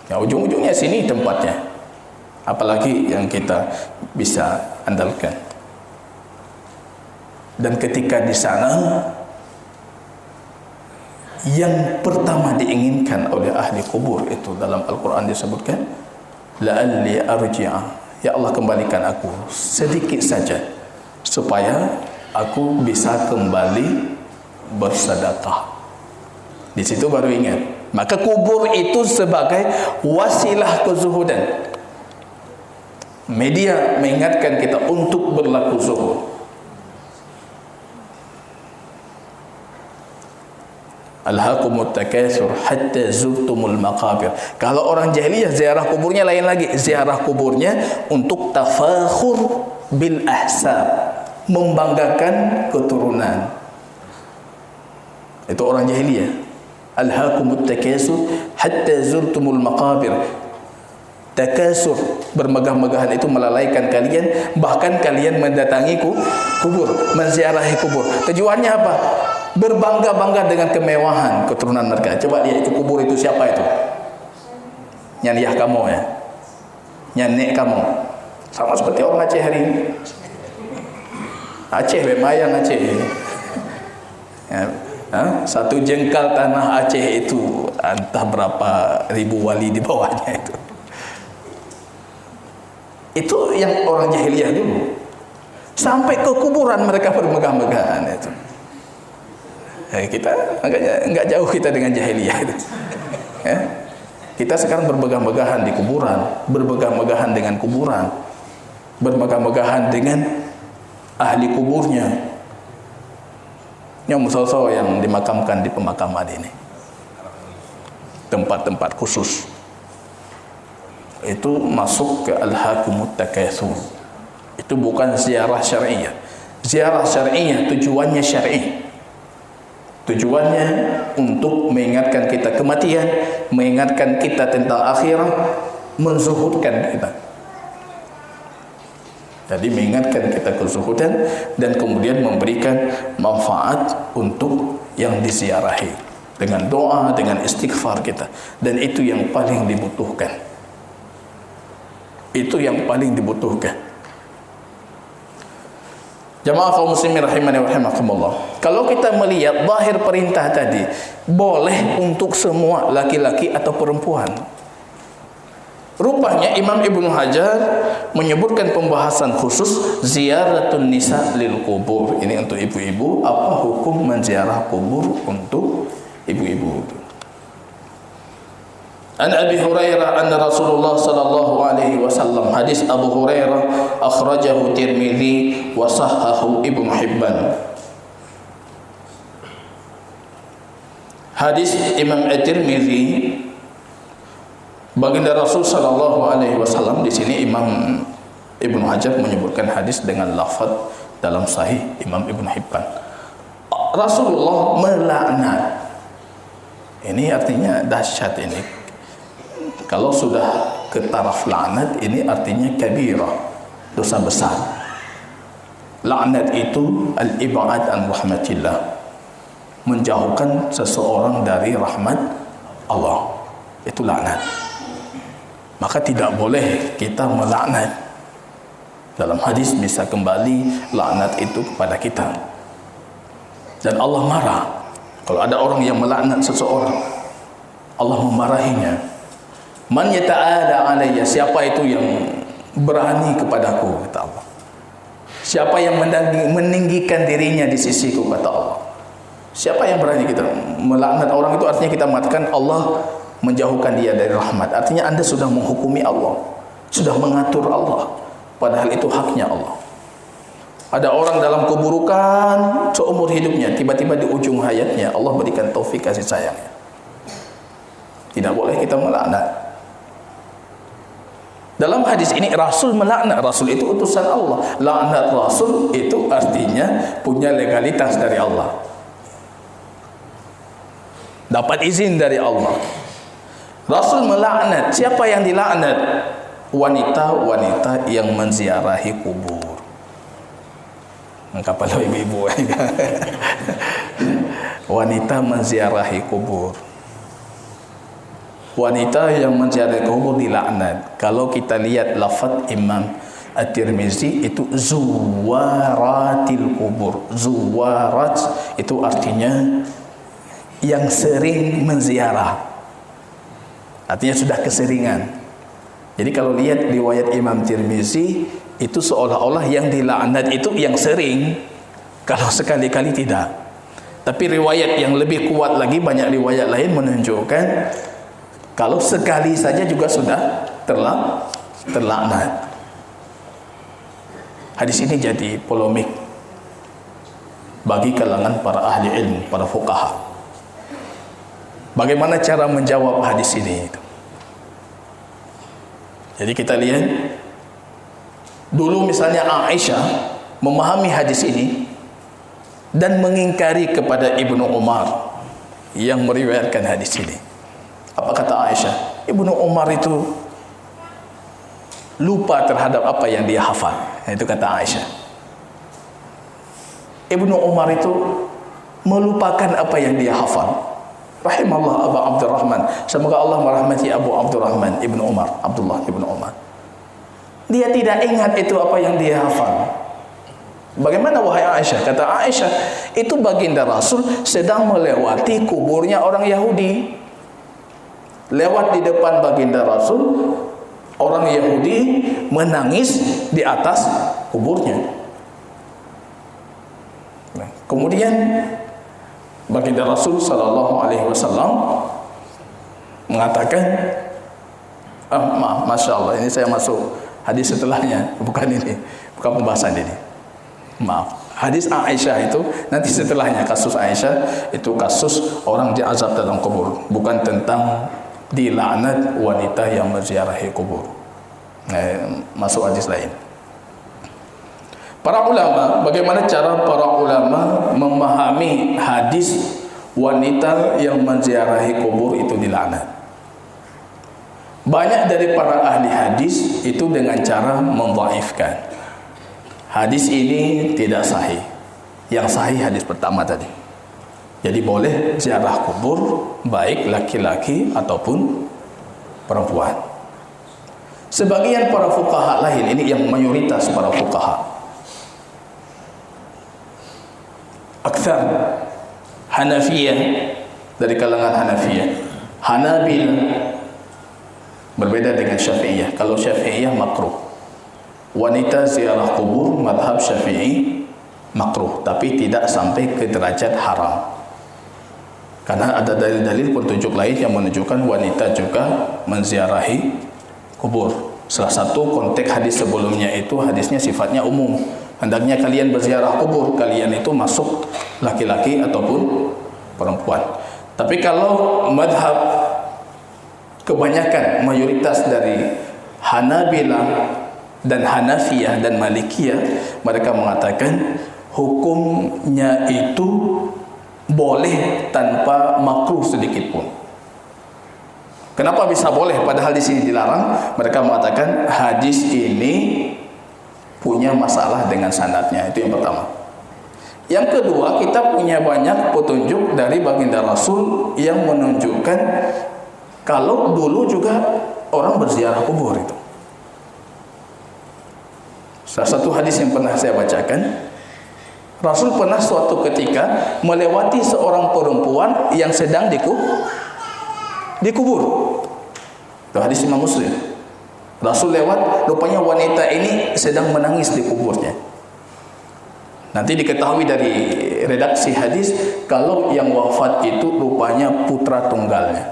Ya, ujung-ujungnya sini tempatnya. Apalagi yang kita bisa andalkan. Dan ketika di sana, yang pertama diinginkan oleh ahli kubur itu dalam Al-Quran disebutkan, la'alli arji'a, ya Allah kembalikan aku sedikit saja supaya aku bisa kembali bersedekah. Di situ baru ingat. Maka kubur itu sebagai wasilah kezuhudan, media mengingatkan kita untuk berlaku zuhud. Alhaqumut takatsur hatta zurtumul maqabir. Kalau orang jahiliyah ziarah kuburnya lain lagi. Ziarah kuburnya untuk tafakhur bil ahsab, membanggakan keturunan. Itu orang jahiliyah. Alhaqumut takatsur hatta zurtumul maqabir. Takasur, bermegah-megahan itu melalaikan kalian, bahkan kalian mendatangi kubur, menziarahi kubur. Tujuannya apa? Berbangga-bangga dengan kemewahan keturunan mereka. Coba lihat itu kubur itu siapa itu? Nyaniah kamu ya, nyanek kamu. Sama seperti orang Aceh hari ini. Aceh lumayan Aceh. Ya, satu jengkal tanah Aceh itu entah berapa ribu wali di bawahnya itu. Itu yang orang jahiliyah dulu. Sampai ke kuburan mereka bermegah-megahan itu. Kita makanya enggak jauh kita dengan jahiliyah itu. Ya. Kita sekarang bermegah-megahan di kuburan, bermegah-megahan dengan kuburan, bermegah-megahan dengan ahli kuburnya. Yang musuh-musuh yang dimakamkan di pemakaman ini. Tempat-tempat khusus. Itu masuk ke alhaqumut takatsur. Itu bukan ziarah syar'iyah. Ziarah syar'iyah tujuannya syar'i. Tujuannya untuk mengingatkan kita kematian, mengingatkan kita tentang akhirat, menzuhudkan kita. Jadi mengingatkan kita kezuhudan dan kemudian memberikan manfaat untuk yang diziarahi dengan doa, dengan istighfar kita. Dan itu yang paling dibutuhkan. Itu yang paling dibutuhkan. Jamaah kaum muslimin rahimani wa rahimakumullah. Kalau kita melihat zahir perintah tadi, boleh untuk semua laki-laki atau perempuan. Rupanya Imam Ibnu Hajar menyebutkan pembahasan khusus ziyaratun nisa lil kubur. Ini untuk ibu-ibu, apa hukum menziarah kubur untuk ibu-ibu itu. An Abi Hurairah anna Rasulullah sallallahu alaihi wasallam, hadis Abu Hurairah akhrajahu Tirmidzi wa sahhahu Ibnu Hibban. Hadis Imam At-Tirmidzi, baginda Rasul sallallahu alaihi wasallam. Di sini Imam Ibnu Hajar menyebutkan hadis dengan lafaz dalam sahih Imam Ibnu Hibban. Rasulullah melaknat. Ini artinya dahsyat ini. Kalau sudah ke taraf laknat, ini artinya kabirah, dosa besar. Laknat itu al-ib'ad an rahmatillah, menjauhkan seseorang dari rahmat Allah. Itu laknat. Maka tidak boleh kita melaknat. Dalam hadis bisa kembali laknat itu kepada kita. Dan Allah marah kalau ada orang yang melaknat seseorang. Allah memarahinya. Man yata'ala alayya, siapa itu yang berani kepadaku, kata Allah. Siapa yang meninggikan dirinya di sisiku, kata Allah. Siapa yang berani kita melaknat orang itu, artinya kita mengatakan Allah menjauhkan dia dari rahmat. Artinya Anda sudah menghukumi Allah, sudah mengatur Allah, padahal itu haknya Allah. Ada orang dalam keburukan seumur hidupnya, tiba-tiba di ujung hayatnya Allah berikan taufik kasih sayangnya. Tidak boleh kita melaknat. Dalam hadis ini Rasul melaknat. Rasul itu utusan Allah. Laknat Rasul itu artinya punya legalitas dari Allah, dapat izin dari Allah. Rasul melaknat. Siapa yang dilaknat? Wanita-wanita yang menziarahi kubur. Kapal ibu-ibu. Wanita menziarahi kubur. Wanita yang menziarahi kubur dilaknat. Kalau kita lihat lafaz Imam At-Tirmizi itu zuwaratil kubur. Zuwarat itu artinya yang sering menziarah. Artinya sudah keseringan. Jadi kalau lihat riwayat Imam Tirmizi itu seolah-olah yang dilaknat itu yang sering, kalau sekali-kali tidak. Tapi riwayat yang lebih kuat lagi, banyak riwayat lain menunjukkan kalau sekali saja juga sudah terlaknat. Hadis ini jadi polemik bagi kalangan para ahli ilmu, para fuqaha. Bagaimana cara menjawab hadis ini? Jadi kita lihat dulu misalnya Aisyah memahami hadis ini dan mengingkari kepada Ibnu Umar yang meriwayatkan hadis ini. Apa kata Aisyah? Ibnu Umar itu lupa terhadap apa yang dia hafal. Itu kata Aisyah. Ibnu Umar itu melupakan apa yang dia hafal. Rahimallah Abu Abdurrahman. Semoga Allah merahmati Abu Abdurrahman Ibnu Umar, Abdullah Ibnu Umar. Dia tidak ingat itu apa yang dia hafal. Bagaimana wahai Aisyah? Kata Aisyah, itu baginda Rasul sedang melewati kuburnya orang Yahudi. Lewat di depan baginda Rasul, orang Yahudi menangis di atas kuburnya. Nah, kemudian baginda Rasul sallallahu alaihi wasallam mengatakan, maaf, masya Allah, ini saya masuk hadis setelahnya, bukan ini, bukan pembahasan ini. Maaf, hadis Aisyah itu nanti setelahnya. Kasus Aisyah itu kasus orang diazab dalam kubur, bukan tentang dilaknat wanita yang menziarahi kubur. Masuk hadis lain. Para ulama, bagaimana cara para ulama memahami hadis wanita yang menziarahi kubur itu dilaknat? Banyak dari para ahli hadis itu dengan cara mendhaifkan. Hadis ini tidak sahih. Yang sahih hadis pertama tadi. Jadi boleh ziarah kubur baik laki-laki ataupun perempuan. Sebagian para fuqaha lain, ini yang mayoritas para fuqaha, aktsar Hanafiyah, dari kalangan Hanafiyah, Hanabil berbeda dengan Syafi'iyah. Kalau Syafi'iyah makruh. Wanita ziarah kubur mazhab Syafi'i makruh, tapi tidak sampai ke derajat haram. Karena ada dalil-dalil petunjuk lain yang menunjukkan wanita juga menziarahi kubur. Salah satu konteks hadis sebelumnya itu hadisnya sifatnya umum. Hendaknya kalian berziarah kubur, kalian itu masuk laki-laki ataupun perempuan. Tapi kalau madhab kebanyakan mayoritas dari Hanabilah dan Hanafiyah dan Malikiyah, mereka mengatakan hukumnya itu boleh tanpa makruh sedikit pun. Kenapa bisa boleh padahal di sini dilarang? Mereka mengatakan hadis ini punya masalah dengan sanadnya. Itu yang pertama. Yang kedua, kita punya banyak petunjuk dari baginda Rasul yang menunjukkan kalau dulu juga orang berziarah kubur itu. Salah satu hadis yang pernah saya bacakan, Rasul pernah suatu ketika melewati seorang perempuan yang sedang dikubur. Itu hadis Imam Muslim. Rasul lewat, rupanya wanita ini sedang menangis di kuburnya. Nanti diketahui dari redaksi hadis, kalau yang wafat itu rupanya putra tunggalnya,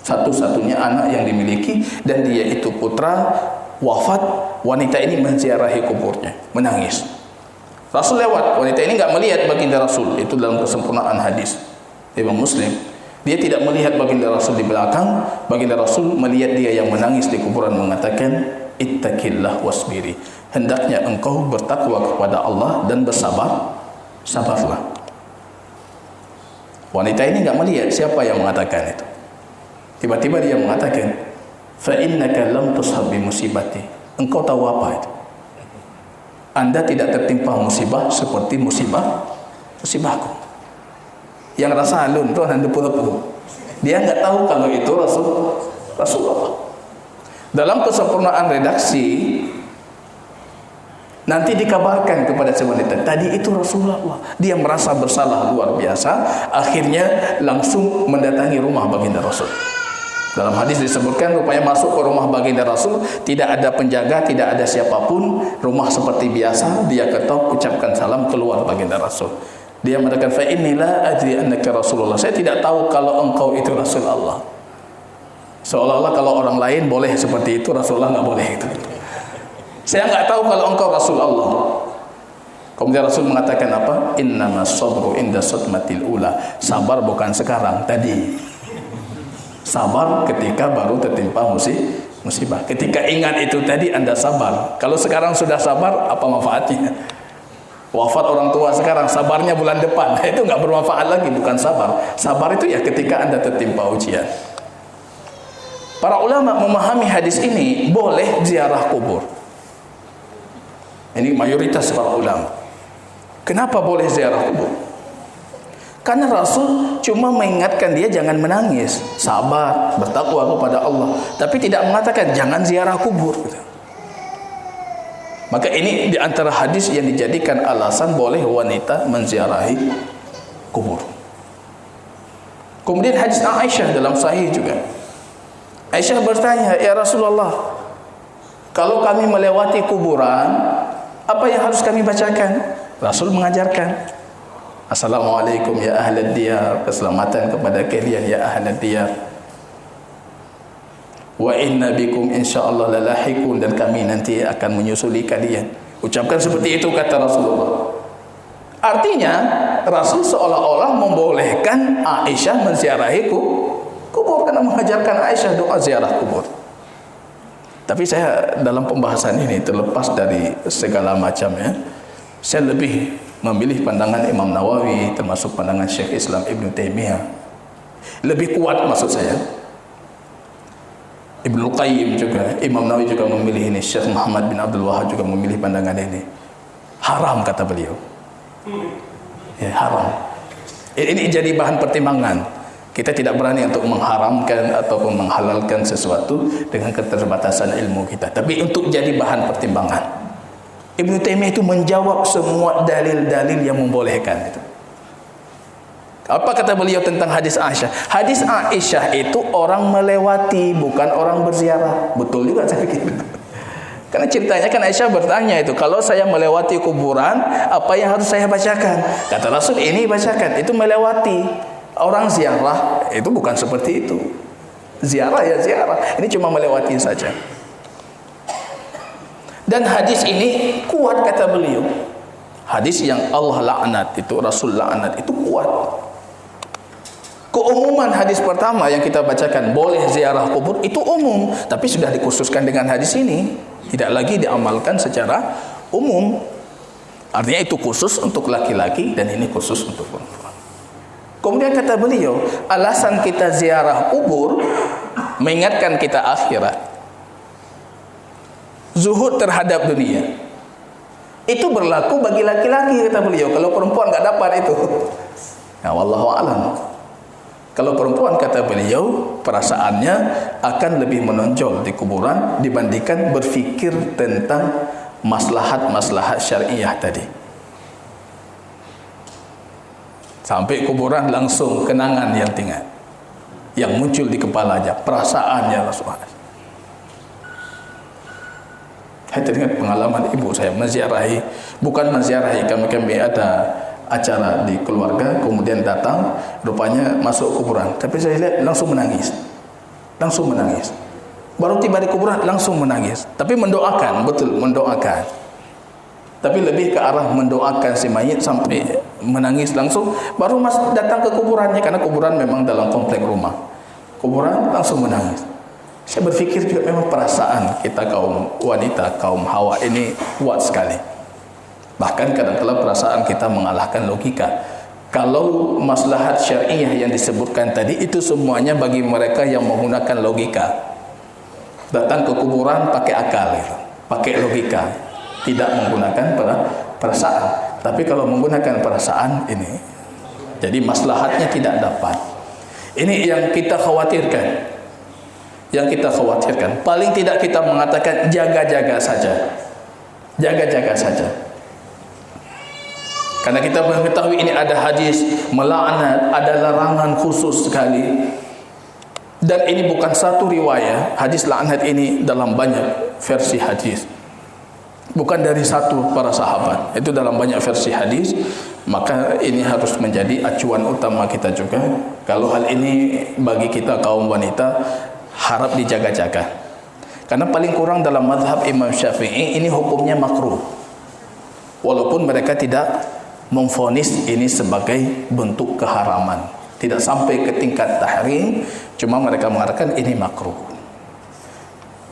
satu-satunya anak yang dimiliki, dan dia itu putra wafat. Wanita ini menziarahi kuburnya, menangis. Rasul lewat, wanita ini enggak melihat baginda Rasul. Itu dalam kesempurnaan hadis Imam Muslim. Dia tidak melihat baginda Rasul di belakang. Baginda Rasul melihat dia yang menangis di kuburan, mengatakan, ittaqillah wasbiri, hendaknya engkau bertakwa kepada Allah dan sabarlah. Wanita ini enggak melihat siapa yang mengatakan itu. Tiba-tiba dia mengatakan, fa innaka lam tushab bi musibati, engkau tahu apa itu? Anda tidak tertimpa musibah seperti musibahku. Yang rasa alun tu anda puluh. Dia enggak tahu kalau itu Rasulullah. Dalam kesempurnaan redaksi nanti dikabarkan kepada si wanita, tadi itu Rasulullah. Dia merasa bersalah luar biasa, akhirnya langsung mendatangi rumah baginda Rasul. Dalam hadis disebutkan, rupanya masuk ke rumah baginda Rasul, tidak ada penjaga, tidak ada siapapun, rumah seperti biasa. Dia ketok, ucapkan salam, keluar baginda Rasul. Dia mengatakan, fa inni la adri annaka Rasulullah, saya tidak tahu kalau engkau itu Rasulullah. Seolah-olah kalau orang lain boleh seperti itu, Rasulullah enggak boleh itu. Saya enggak tahu kalau engkau Rasulullah. Kemudian Rasul mengatakan apa? Innamas sabru inda sadmatil ula, sabar bukan sekarang, tadi. Sabar ketika baru tertimpa musibah. Ketika ingat itu tadi Anda sabar. Kalau sekarang sudah sabar, apa manfaatnya? Wafat orang tua sekarang, sabarnya bulan depan, itu enggak bermanfaat lagi, bukan sabar. Sabar itu ya ketika Anda tertimpa ujian. Para ulama memahami hadis ini, boleh ziarah kubur. Ini mayoritas para ulama. Kenapa boleh ziarah kubur? Karena Rasul cuma mengingatkan dia jangan menangis, sabar, bertakwa kepada Allah, tapi tidak mengatakan jangan ziarah kubur. Maka ini di antara hadis yang dijadikan alasan boleh wanita menziarahi kubur. Kemudian hadis Aisyah dalam sahih juga. Aisyah bertanya, ya Rasulullah, kalau kami melewati kuburan, apa yang harus kami bacakan? Rasul mengajarkan, Assalamualaikum ya ahlad diyar, keselamatan kepada kalian ya ahlad diyar. Wa inna bikum insyaallah lalahiqun, dan kami nanti akan menyusuli kalian. Ucapkan seperti itu kata Rasulullah. Artinya Rasul seolah-olah membolehkan Aisyah menziarahi kubur, karena mengajarkan Aisyah doa ziarah kubur. Tapi saya dalam pembahasan ini, terlepas dari segala macamnya, saya lebih memilih pandangan Imam Nawawi, termasuk pandangan Syekh Islam Ibn Taimiyah. Lebih kuat maksud saya. Ibnu Qayyim juga, Imam Nawawi juga memilih ini, Syekh Muhammad bin Abdul Wahab juga memilih pandangan ini. Haram kata beliau. Ya, haram. Ini jadi bahan pertimbangan. Kita tidak berani untuk mengharamkan ataupun menghalalkan sesuatu dengan keterbatasan ilmu kita, tapi untuk jadi bahan pertimbangan. Ibnu Taimiyah itu menjawab semua dalil-dalil yang membolehkan itu. Apa kata beliau tentang hadis Aisyah? Hadis Aisyah itu orang melewati, bukan orang berziarah. Betul juga saya pikir. Karena ceritanya kan Aisyah bertanya itu, kalau saya melewati kuburan, apa yang harus saya bacakan? Kata Rasul, ini bacakan. Itu melewati. Orang ziarah itu bukan seperti itu. Ziarah ya ziarah. Ini cuma melewati saja. Dan hadis ini kuat kata beliau. Hadis yang Allah laknat itu, Rasul laknat itu kuat. Keumuman hadis pertama yang kita bacakan, boleh ziarah kubur, itu umum, tapi sudah dikhususkan dengan hadis ini, tidak lagi diamalkan secara umum. Artinya itu khusus untuk laki-laki dan ini khusus untuk perempuan. Kemudian kata beliau, alasan kita ziarah kubur mengingatkan kita akhirat, zuhud terhadap dunia. Itu berlaku bagi laki-laki kata beliau. Kalau perempuan enggak dapat itu. Ya wallahu a'lam. Kalau perempuan kata beliau, perasaannya akan lebih menonjol di kuburan dibandingkan berfikir tentang maslahat syariah tadi. Sampai kuburan langsung kenangan yang tinggal, yang muncul di kepalanya, perasaannya langsung. Saya teringat pengalaman ibu saya menziarahi, bukan menziarahi, kami ada acara di keluarga, kemudian datang, rupanya masuk kuburan, tapi saya lihat langsung menangis. Baru tiba di kuburan langsung menangis, tapi mendoakan, betul mendoakan, tapi lebih ke arah mendoakan si mayit sampai menangis langsung. Baru datang ke kuburannya, karena kuburan memang dalam komplek rumah, kuburan langsung menangis. Saya berfikir juga memang perasaan kita kaum wanita, kaum hawa ini kuat sekali. Bahkan kadang-kadang perasaan kita mengalahkan logika. Kalau maslahat syariah yang disebutkan tadi itu semuanya bagi mereka yang menggunakan logika. Datang ke kuburan pakai akal, pakai logika, tidak menggunakan perasaan. Tapi kalau menggunakan perasaan ini, jadi maslahatnya tidak dapat. Ini yang kita khawatirkan. Paling tidak kita mengatakan jaga-jaga saja. Karena kita mengetahui ini ada hadis melaknat, ada larangan khusus sekali. Dan ini bukan satu riwayat, hadis laknat ini dalam banyak versi hadis. Bukan dari satu para sahabat, itu dalam banyak versi hadis. Maka ini harus menjadi acuan utama kita juga. Kalau hal ini bagi kita kaum wanita harap dijaga-jaga. Karena paling kurang dalam mazhab Imam Syafi'i ini hukumnya makruh. Walaupun mereka tidak memvonis ini sebagai bentuk keharaman, tidak sampai ke tingkat tahrim, cuma mereka mengatakan ini makruh.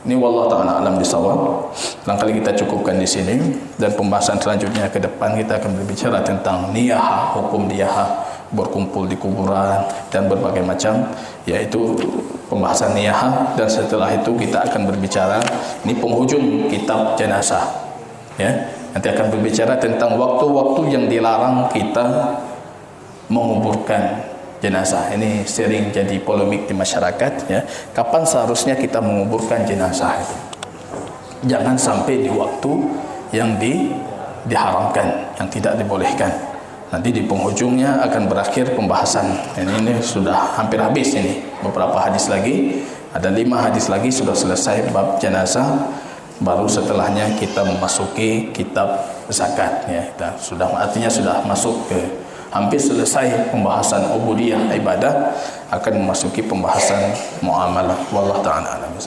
Ini wallahu ta'ala alam bisawab. Barangkali kita cukupkan di sini, dan pembahasan selanjutnya ke depan kita akan berbicara tentang niyah, hukum niyah, berkumpul di kuburan dan berbagai macam, yaitu pembahasan niyah. Dan setelah itu kita akan berbicara, ini penghujung kitab jenazah, ya. Nanti akan berbicara tentang waktu-waktu yang dilarang kita menguburkan jenazah. Ini sering jadi polemik di masyarakat, ya. Kapan seharusnya kita menguburkan jenazah itu? Jangan sampai di waktu yang diharamkan, yang tidak dibolehkan. Nanti di penghujungnya akan berakhir pembahasan. Ini sudah hampir habis ini. Beberapa hadis lagi, ada 5 hadis lagi sudah selesai bab jenazah. Baru setelahnya kita memasuki kitab zakat, ya. Kita sudah, artinya sudah masuk ke hampir selesai pembahasan ubudiyah ibadah, akan memasuki pembahasan muamalah. Wallahu ta'ala a'lam.